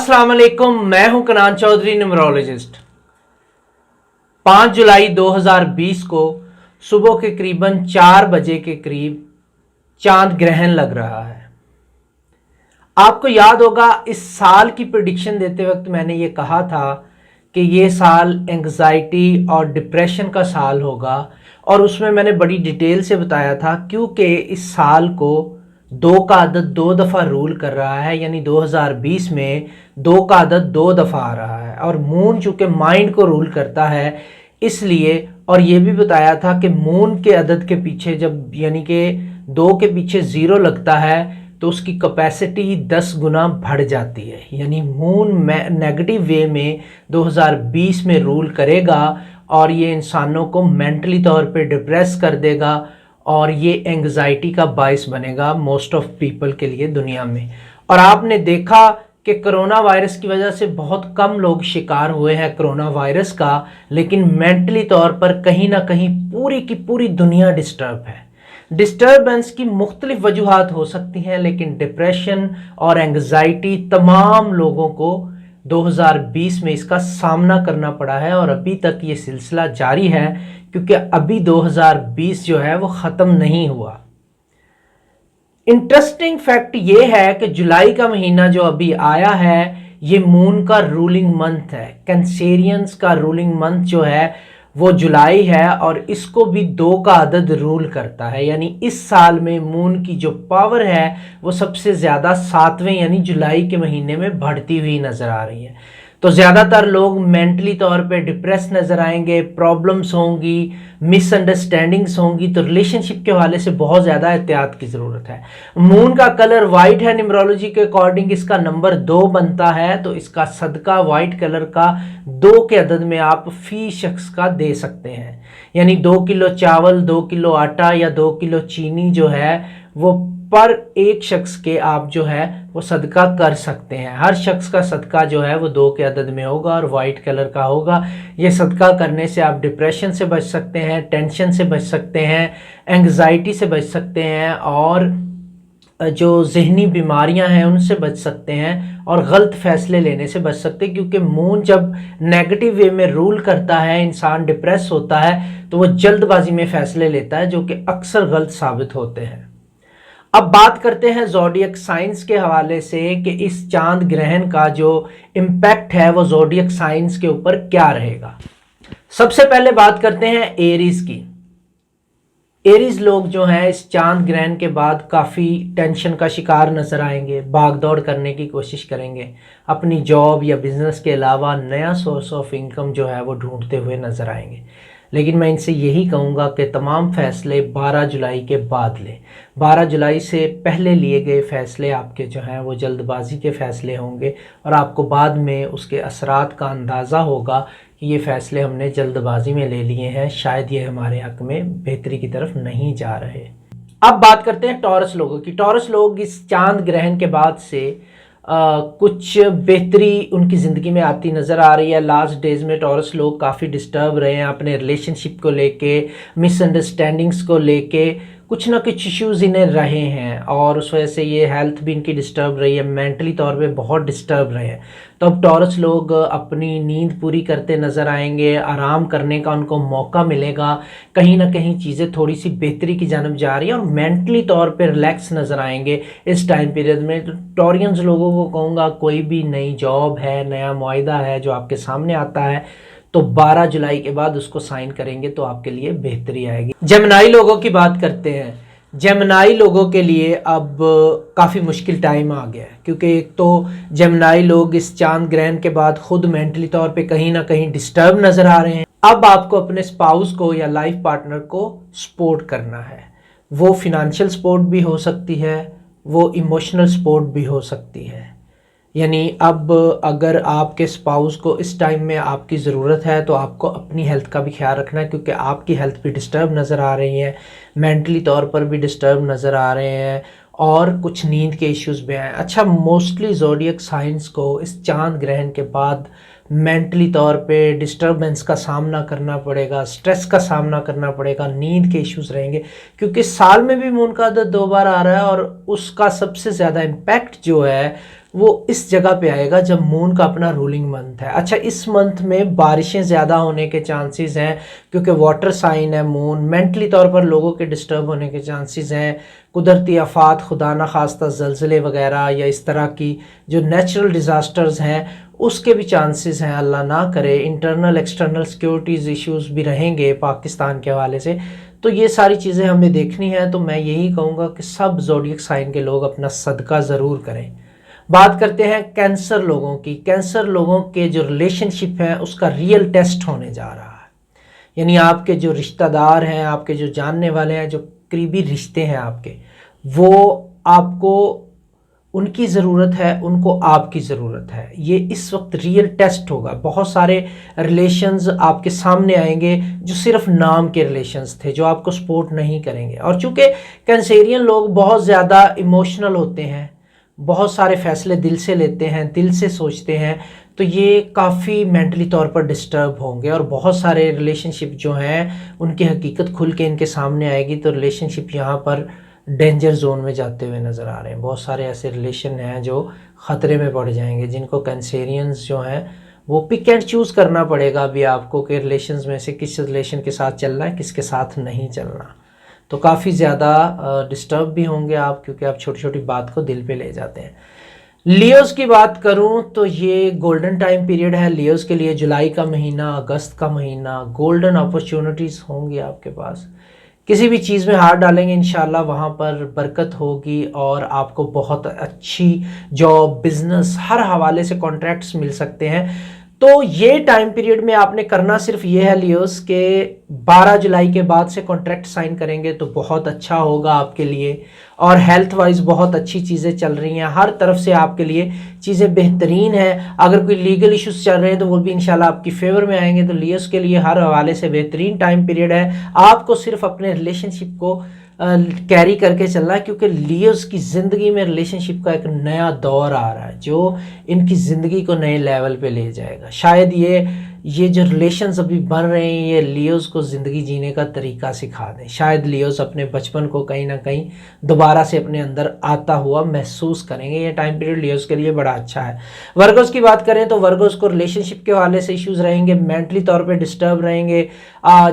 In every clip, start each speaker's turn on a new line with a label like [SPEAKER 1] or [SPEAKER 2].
[SPEAKER 1] अस्सलाम वालेकुम, मैं हूं कनान चौधरी, न्यूमरोलॉजिस्ट। 5 जुलाई 2020 को सुबह के करीबन 4 बजे के करीब चांद ग्रहण लग रहा है। आपको याद होगा इस साल की प्रेडिक्शन देते वक्त मैंने ये कहा था कि ये साल एंग्जाइटी और डिप्रेशन का साल होगा, और उसमें मैंने बड़ी डिटेल से बताया था क्योंकि इस साल को 2 का अदद 2 दफ़ा रूल कर रहा है, यानी 2020 में 2 का अदद 2 दफ़ा आ रहा है। और मून चूँकि माइंड को रूल करता है इसलिए, और ये भी बताया था कि मून के अदद के पीछे जब यानी कि 2 के पीछे 0 लगता है तो उसकी कैपेसिटी 10 गुना बढ़ जाती है। यानी मून नेगेटिव वे में 2020 में रूल करेगा और ये इंसानों को मेंटली तौर पे डिप्रेस कर देगा और ये एंग्जाइटी का बायस बनेगा मोस्ट ऑफ पीपल के लिए दुनिया में। और आपने देखा कि कोरोना वायरस की वजह से बहुत कम लोग शिकार हुए हैं कोरोना वायरस का, लेकिन मेंटली तौर पर कहीं ना कहीं पूरी की पूरी दुनिया डिस्टर्ब है। डिस्टर्बेंस की मुख्तलिफ वजूहात हो सकती हैं, लेकिन डिप्रेशन और एंग्जाइटी तमाम लोगों को 2020 में इसका सामना करना पड़ा है और अभी तक ये सिलसिला जारी है, क्योंकि अभी 2020 जो है वो ख़त्म नहीं हुआ। इंटरेस्टिंग फैक्ट ये है कि जुलाई का महीना जो अभी आया है ये मून का रूलिंग मंथ है। कैंसेरियंस का रूलिंग मंथ जो है वो जुलाई है और इसको भी 2 का अदद रूल करता है। यानी इस साल में मून की जो पावर है वो सबसे ज़्यादा 7वें यानी जुलाई के महीने में बढ़ती हुई नज़र आ रही है। तो ज़्यादातर लोग मेंटली तौर पे डिप्रेस नज़र आएंगे, प्रॉब्लम्स होंगी, मिसअंडरस्टैंडिंग्स होंगी। तो रिलेशनशिप के हवाले से बहुत ज़्यादा एहतियात की ज़रूरत है। मून का कलर वाइट है, न्यूमरोलॉजी के अकॉर्डिंग इसका नंबर 2 बनता है, तो इसका सदका वाइट कलर का 2 के अदद में आप फी शख्स का दे सकते हैं। यानी 2 किलो चावल, 2 किलो आटा या 2 किलो चीनी जो है वो पर एक शख्स के आप जो है वो सदका कर सकते हैं। हर शख्स का सदका जो है वो 2 के अदद में होगा और वाइट कलर का होगा। ये सदका करने से आप डिप्रेशन से बच सकते हैं, टेंशन से बच सकते हैं, एंग्जाइटी से बच सकते हैं और जो जहनी बीमारियां हैं उनसे बच सकते हैं और गलत फैसले लेने से बच सकते हैं। क्योंकि मून जब नेगेटिव वे में रूल करता है, इंसान डिप्रेस होता है तो वो जल्दबाजी में फैसले लेता है जो कि अक्सर गलत साबित होते हैं। अब बात करते हैं ज़ोडिएक साइंस के हवाले से कि इस चांद ग्रहण का जो इम्पैक्ट है वो ज़ोडिएक साइंस के ऊपर क्या रहेगा। सबसे पहले बात करते हैं एरीज की। एरीज लोग जो हैं इस चांद ग्रहण के बाद काफ़ी टेंशन का शिकार नज़र आएंगे, भाग दौड़ करने की कोशिश करेंगे, अपनी जॉब या बिजनेस के अलावा नया सोर्स ऑफ इनकम जो है वो ढूंढते हुए नज़र आएंगे। लेकिन मैं इनसे यही कहूँगा कि तमाम फ़ैसले 12 जुलाई के बाद लें। 12 जुलाई से पहले लिए गए फ़ैसले आपके जो हैं वो जल्दबाजी के फ़ैसले होंगे और आपको बाद में उसके असरात का अंदाज़ा होगा कि ये फ़ैसले हमने जल्दबाजी में ले लिए हैं, शायद ये हमारे हक़ में बेहतरी की तरफ नहीं जा रहे। अब बात करते हैं टॉरस लोगों की। टॉरस लोग इस चांद ग्रहण के बाद से कुछ बेहतरी उनकी ज़िंदगी में आती नज़र आ रही है। लास्ट डेज़ में टॉरस लोग काफ़ी डिस्टर्ब रहे हैं अपने रिलेशनशिप को लेके, मिसअंडरस्टैंडिंग्स को लेके, कुछ ना कुछ इश्यूज़ इन्हें रहे हैं और उस वजह से ये हेल्थ भी इनकी डिस्टर्ब रही है, मेंटली तौर पे बहुत डिस्टर्ब रहे हैं। तो अब टॉरस लोग अपनी नींद पूरी करते नज़र आएंगे, आराम करने का उनको मौका मिलेगा, कहीं ना कहीं चीज़ें थोड़ी सी बेहतरी की जानब जा रही है और मेंटली तौर पे रिलैक्स नज़र आएंगे इस टाइम पीरियड में। तो टॉरियंस लोगों को कहूँगा, कोई भी नई जॉब है, नया मुआहदा है जो आपके सामने आता है तो 12 जुलाई के बाद उसको साइन करेंगे तो आपके लिए बेहतरी आएगी। जेमिनाई लोगों की बात करते हैं। जेमिनाई लोगों के लिए अब काफ़ी मुश्किल टाइम आ गया है, क्योंकि एक तो जेमिनाई लोग इस चांद ग्रहण के बाद खुद मेंटली तौर पे कहीं ना कहीं डिस्टर्ब नज़र आ रहे हैं। अब आपको अपने स्पाउस को या लाइफ पार्टनर को सपोर्ट करना है। वो फिनेंशियल सपोर्ट भी हो सकती है, वो इमोशनल सपोर्ट भी हो सकती है। यानी अब अगर आपके स्पाउस को इस टाइम में आपकी ज़रूरत है तो आपको अपनी हेल्थ का भी ख्याल रखना है, क्योंकि आपकी हेल्थ भी डिस्टर्ब नज़र आ रही है, मेंटली तौर पर भी डिस्टर्ब नज़र आ रहे हैं और कुछ नींद के इश्यूज़ भी हैं। अच्छा, मोस्टली ज़ोडिएक साइंस को इस चांद ग्रहण के बाद मेंटली तौर पे डिस्टर्बेंस का सामना करना पड़ेगा, स्ट्रेस का सामना करना पड़ेगा, नींद के इश्यूज़ रहेंगे, क्योंकि साल में भी मून का अदद 2 बार आ रहा है और उसका सबसे ज़्यादा इम्पैक्ट जो है वो इस जगह पे आएगा जब मून का अपना रूलिंग मंथ है। अच्छा, इस मंथ में बारिशें ज़्यादा होने के चांसेस हैं क्योंकि वाटर साइन है मून। मेंटली तौर पर लोगों के डिस्टर्ब होने के चांसेस हैं। कुदरती आफात, खुदा न खास्ता ज़लज़ले वगैरह या इस तरह की जो नेचुरल डिज़ास्टर्स हैं उसके भी चांसेस हैं, अल्लाह ना करे। इंटरनल एक्सटर्नल सिक्योरिटीज़ इश्यूज़ भी रहेंगे पाकिस्तान के हवाले से। तो ये सारी चीज़ें हमें देखनी है। तो मैं यही कहूँगा कि सब ज़ोडिएक साइन के लोग अपना सदका ज़रूर करें। बात करते हैं कैंसर लोगों की। कैंसर लोगों के जो रिलेशनशिप है उसका रियल टेस्ट होने जा रहा है। यानी आपके जो रिश्तेदार हैं, आपके जो जानने वाले हैं, जो करीबी रिश्ते हैं आपके, वो आपको उनकी ज़रूरत है, उनको आपकी ज़रूरत है। ये इस वक्त रियल टेस्ट होगा। बहुत सारे रिलेशंस आपके सामने आएंगे जो सिर्फ नाम के रिलेशंस थे, जो आपको सपोर्ट नहीं करेंगे। और चूंकि कैंसेरियन लोग बहुत ज़्यादा इमोशनल होते हैं, बहुत सारे फैसले दिल से लेते हैं, दिल से सोचते हैं, तो ये काफ़ी मेंटली तौर पर डिस्टर्ब होंगे और बहुत सारे रिलेशनशिप जो हैं उनकी हकीकत खुल के इनके सामने आएगी। तो रिलेशनशिप यहाँ पर डेंजर जोन में जाते हुए नज़र आ रहे हैं। बहुत सारे ऐसे रिलेशन हैं जो ख़तरे में पड़ जाएंगे, जिनको कैंसेरियंस जो हैं वो पिक एंड चूज़ करना पड़ेगा अभी आपको कि रिलेशंस में से किस रिलेशन के साथ चलना है, किसके साथ नहीं चलना। तो काफ़ी ज़्यादा डिस्टर्ब भी होंगे आप, क्योंकि आप छोटी छोटी बात को दिल पे ले जाते हैं। लियोज़ की बात करूं तो ये गोल्डन टाइम पीरियड है लियोज़ के लिए। जुलाई का महीना, अगस्त का महीना, गोल्डन अपॉर्चुनिटीज़ होंगी आपके पास। किसी भी चीज़ में हाथ डालेंगे इंशाल्लाह वहाँ पर बरकत होगी और आपको बहुत अच्छी जॉब, बिजनेस, हर हवाले से कॉन्ट्रैक्ट्स मिल सकते हैं। तो ये टाइम पीरियड में आपने करना सिर्फ ये है लियोस के 12 जुलाई के बाद से कॉन्ट्रैक्ट साइन करेंगे तो बहुत अच्छा होगा आपके लिए। और हेल्थ वाइज बहुत अच्छी चीज़ें चल रही हैं, हर तरफ से आपके लिए चीज़ें बेहतरीन हैं। अगर कोई लीगल इश्यूज चल रहे हैं तो वो भी इंशाल्लाह आपकी फेवर में आएंगे। तो लियोस के लिए हर हवाले से बेहतरीन टाइम पीरियड है। आपको सिर्फ अपने रिलेशनशिप को कैरी करके चलना है, क्योंकि लियोस की ज़िंदगी में रिलेशनशिप का एक नया दौर आ रहा है जो इनकी ज़िंदगी को नए लेवल पे ले जाएगा। शायद ये जो रिलेशंस अभी बन रहे हैं ये लियोस को ज़िंदगी जीने का तरीका सिखा दें। शायद लियोस अपने बचपन को कहीं ना कहीं दोबारा से अपने अंदर आता हुआ महसूस करेंगे। ये टाइम पीरियड लियोस के लिए बड़ा अच्छा है। वर्गोस की बात करें तो वर्गोस को रिलेशनशिप के हवाले से इश्यूज़ रहेंगे, मेंटली तौर पर डिस्टर्ब रहेंगे।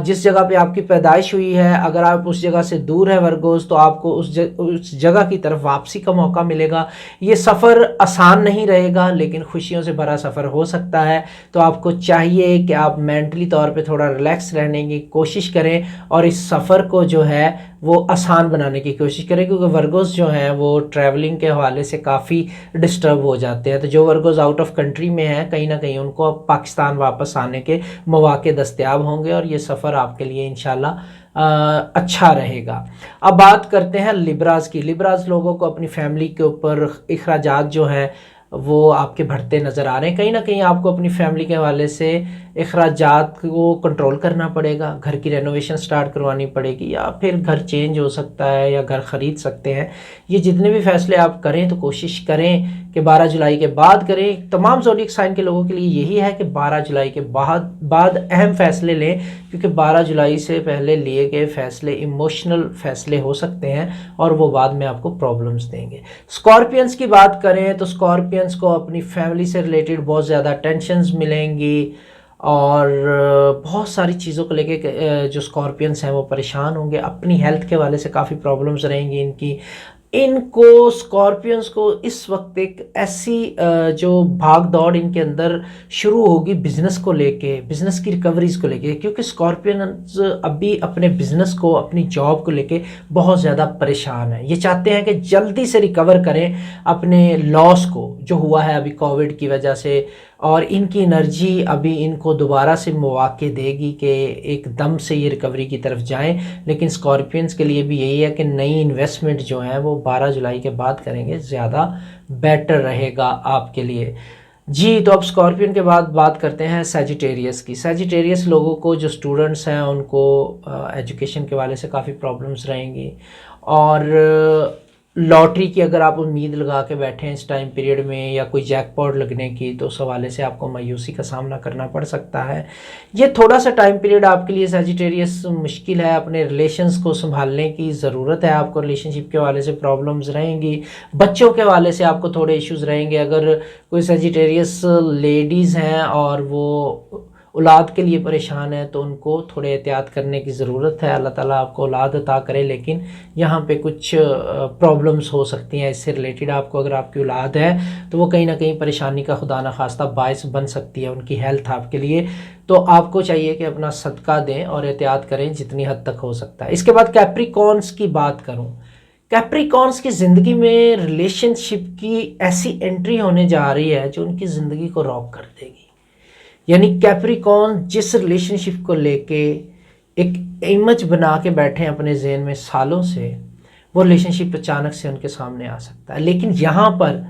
[SPEAKER 1] जिस जगह पे आपकी पैदाइश हुई है, अगर आप उस जगह से दूर है वर्गोस, तो आपको उस जगह की तरफ वापसी का मौका मिलेगा। ये सफ़र आसान नहीं रहेगा लेकिन खुशियों से भरा सफ़र हो सकता है। तो आपको चाहिए कि आप मेंटली तौर पे थोड़ा रिलैक्स रहने की कोशिश करें और इस सफ़र को जो है वो आसान बनाने की कोशिश करें, क्योंकि वर्गोस जो हैं वो ट्रैवलिंग के हवाले से काफ़ी डिस्टर्ब हो जाते हैं। तो जो वर्गोस आउट ऑफ कंट्री में हैं कहीं ना कहीं उनको अब पाकिस्तान वापस आने के मौके दस्तयाब होंगे और ये सफ़र आपके लिए इंशाल्लाह अच्छा रहेगा। अब बात करते हैं लिब्रास की। लिब्रास लोगों को अपनी फैमिली के ऊपर अखराजात जो हैं वो आपके बढ़ते नज़र आ रहे हैं। कहीं ना कहीं आपको अपनी फैमिली के हवाले से अखराजात को कंट्रोल करना पड़ेगा। घर की रेनोवेशन स्टार्ट करवानी पड़ेगी या फिर घर चेंज हो सकता है या घर ख़रीद सकते हैं। ये जितने भी फैसले आप करें तो कोशिश करें कि 12 जुलाई के बाद करें। तमाम ज़ोडिएक साइन के लोगों के लिए यही है कि 12 जुलाई के बाद अहम फैसले लें, क्योंकि 12 जुलाई से पहले लिए गए फैसले इमोशनल फैसले हो सकते हैं और वो बाद में आपको प्रॉब्लम्स देंगे। स्कॉर्पियंस की बात करें तो स्कॉर्पियंस को अपनी फैमिली से रिलेटेड बहुत ज़्यादा टेंशन्स मिलेंगी और बहुत सारी चीज़ों को लेके जो स्कॉर्पियंस हैं वो परेशान होंगे। अपनी हेल्थ के हवाले से काफ़ी प्रॉब्लम्स रहेंगी इनको स्कॉर्पियंस को इस वक्त एक ऐसी जो भाग दौड़ इनके अंदर शुरू होगी बिज़नेस को लेके, बिज़नेस की रिकवरीज को लेके, क्योंकि स्कॉर्पियंस अभी अपने बिज़नेस को, अपनी जॉब को लेके बहुत ज़्यादा परेशान है। ये चाहते हैं कि जल्दी से रिकवर करें अपने लॉस को जो हुआ है अभी कोविड की वजह से, और इनकी एनर्जी अभी इनको दोबारा से मौके देगी कि एकदम से ये रिकवरी की तरफ जाएं। लेकिन स्कॉर्पियंस के लिए भी यही है कि नई इन्वेस्टमेंट जो है वो 12 जुलाई के बाद करेंगे, ज़्यादा बेटर रहेगा आपके लिए। जी, तो अब स्कॉर्पियन के बाद बात करते हैं सैजिटेरियस की। सैजिटेरियस लोगों को, जो स्टूडेंट्स हैं, उनको एजुकेशन के वाले से काफ़ी प्रॉब्लम्स रहेंगी और लॉटरी की अगर आप उम्मीद लगा के बैठे हैं इस टाइम पीरियड में, या कोई जैकपॉट लगने की, तो उस हवाले से आपको मायूसी का सामना करना पड़ सकता है। ये थोड़ा सा टाइम पीरियड आपके लिए सजिटेरियस मुश्किल है। अपने रिलेशंस को संभालने की ज़रूरत है आपको। रिलेशनशिप के हवाले से प्रॉब्लम्स रहेंगी, बच्चों के हवाले से आपको थोड़े इश्यूज़ रहेंगे। अगर कोई सजिटेरियस लेडीज़ हैं और वो औलाद के लिए परेशान है तो उनको थोड़े एहतियात करने की ज़रूरत है। अल्लाह ताला आपको औलाद अता करे, लेकिन यहाँ पे कुछ प्रॉब्लम्स हो सकती हैं इससे रिलेटेड। आपको अगर आपकी औलाद है तो वो कहीं ना कहीं परेशानी का खुदा न खास्ता बायस बन सकती है उनकी हेल्थ आपके लिए। तो आपको चाहिए कि अपना सदका दें और एहतियात करें जितनी हद तक हो सकता है। इसके बाद कैप्रिकॉर्न्स की बात करूँ, कैप्रिकॉर्न्स की ज़िंदगी में रिलेशनशिप की ऐसी एंट्री होने जा रही है जो उनकी ज़िंदगी को रॉक कर देगी। यानी कैप्रिकॉर्न जिस रिलेशनशिप को लेके एक इमेज बना के बैठे हैं अपने जहन में सालों से, वो रिलेशनशिप अचानक से उनके सामने आ सकता है। लेकिन यहाँ पर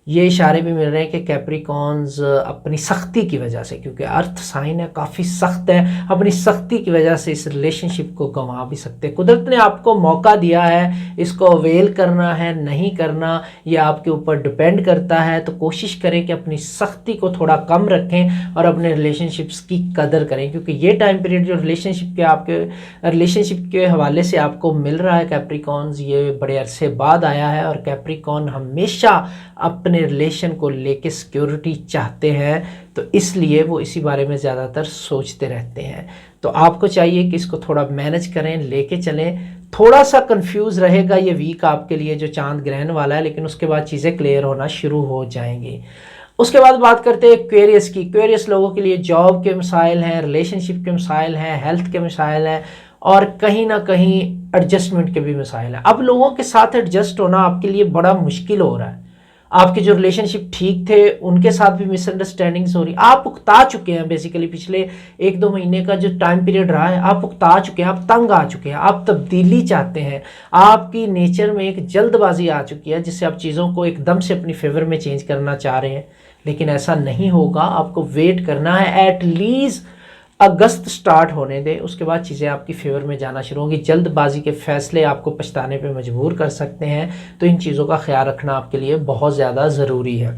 [SPEAKER 1] ये इशारे भी मिल रहे हैं कि कैप्रिकॉर्न्स अपनी सख्ती की वजह से, क्योंकि अर्थ साइन है काफ़ी सख्त है, अपनी सख्ती की वजह से इस रिलेशनशिप को गंवा भी सकते हैं। कुदरत ने आपको मौका दिया है, इसको अवेल करना है नहीं करना ये आपके ऊपर डिपेंड करता है। तो कोशिश करें कि अपनी सख्ती को थोड़ा कम रखें और अपने रिलेशनशिप्स की कदर करें, क्योंकि ये टाइम पीरियड जो आपके रिलेशनशिप के हवाले से आपको मिल रहा है कैप्रिकॉर्न्स, ये बड़े अरसे बाद आया है। और कैप्रिकॉर्न हमेशा अपने रिलेशन को लेके सिक्योरिटी चाहते हैं, तो इसलिए वो इसी बारे में ज़्यादातर सोचते रहते हैं। तो आपको चाहिए कि इसको थोड़ा मैनेज करें, लेके चलें। थोड़ा सा कंफ्यूज रहेगा ये वीक आपके लिए जो चांद ग्रहण वाला है, लेकिन उसके बाद चीज़ें क्लियर होना शुरू हो जाएंगी। उसके बाद बात करते हैं एक्वेरियस की। एक्वेरियस लोगों के लिए जॉब के मसाइल हैं, रिलेशनशिप के मसाइल हैं, हेल्थ के मसाइल हैं और कहीं ना कहीं एडजस्टमेंट के भी मसाइल हैं। अब लोगों के साथ एडजस्ट होना आपके लिए बड़ा मुश्किल हो रहा है। आपके जो रिलेशनशिप ठीक थे उनके साथ भी मिसअंडरस्टैंडिंग्स हो रही। आप उकता चुके हैं, बेसिकली पिछले 1-2 महीने का जो टाइम पीरियड रहा है आप उकता चुके हैं, आप तंग आ चुके हैं, आप तब्दीली चाहते हैं। आपकी नेचर में एक जल्दबाजी आ चुकी है जिससे आप चीज़ों को एकदम से अपनी फेवर में चेंज करना चाह रहे हैं, लेकिन ऐसा नहीं होगा। आपको वेट करना है, एटलीस्ट अगस्त स्टार्ट होने दें, उसके बाद चीज़ें आपकी फेवर में जाना शुरू होंगी। जल्दबाजी के फैसले आपको पछताने पे मजबूर कर सकते हैं, तो इन चीज़ों का ख्याल रखना आपके लिए बहुत ज़्यादा ज़रूरी है।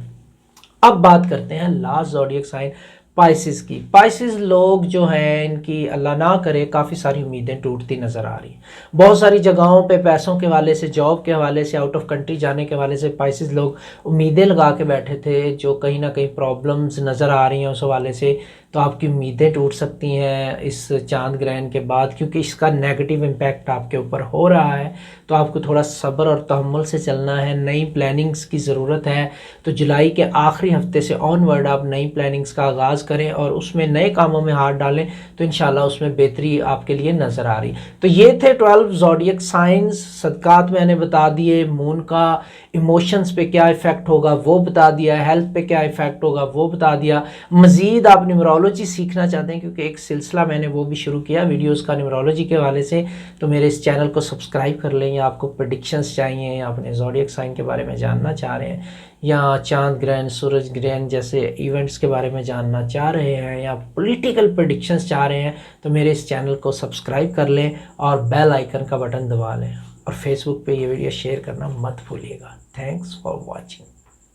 [SPEAKER 1] अब बात करते हैं लास्ट ज़ोडिएक साइन पाइसिस की। पाइसिस लोग जो हैं इनकी अल्लाह ना करे काफ़ी सारी उम्मीदें टूटती नज़र आ रही हैं। बहुत सारी जगहों पे पैसों के हवाले से, जॉब के हवाले से, आउट ऑफ कंट्री जाने के हवाले से पाइसिस लोग उम्मीदें लगा के बैठे थे, जो कहीं ना कहीं प्रॉब्लम्स नज़र आ रही हैं उस हवाले से। तो आपकी उम्मीदें टूट सकती हैं इस चांद ग्रहण के बाद, क्योंकि इसका नेगेटिव इम्पैक्ट आपके ऊपर हो रहा है। तो आपको थोड़ा सब्र और तहम्मुल से चलना है। नई प्लानिंग्स की ज़रूरत है। तो जुलाई के आखिरी हफ्ते से ऑनवर्ड आप नई प्लानिंग्स का आगाज़ करें और उसमें नए कामों में हाथ डालें, तो इंशाल्लाह उसमें बेहतरी आपके लिए नज़र आ रही। तो ये थे 12 ज़ोडिएक साइंस। सदकात मैंने बता दिए, मून का इमोशंस पे क्या इफ़ेक्ट होगा वो बता दिया, हेल्थ पे क्या इफ़ेक्ट होगा वो बता दिया। मज़ीद आप न्यूमरोलॉजी सीखना चाहते हैं, क्योंकि एक सिलसिला मैंने वो भी शुरू किया वीडियोस का न्यूमरोलॉजी के हवाले से, तो मेरे इस चैनल को सब्सक्राइब कर लें। या आपको प्रेडिक्शंस चाहिए, या अपने ज़ोडिएक साइन के बारे में जानना चाह रहे हैं, या चांद ग्रहण, सूरज ग्रहण जैसे इवेंट्स के बारे में जानना चाह रहे हैं, या पॉलिटिकल प्रेडिक्शंस चाह रहे हैं, तो मेरे इस चैनल को सब्सक्राइब कर लें और बेल आइकन का बटन दबा लें। और फेसबुक पे ये वीडियो शेयर करना मत भूलिएगा। Thanks for watching.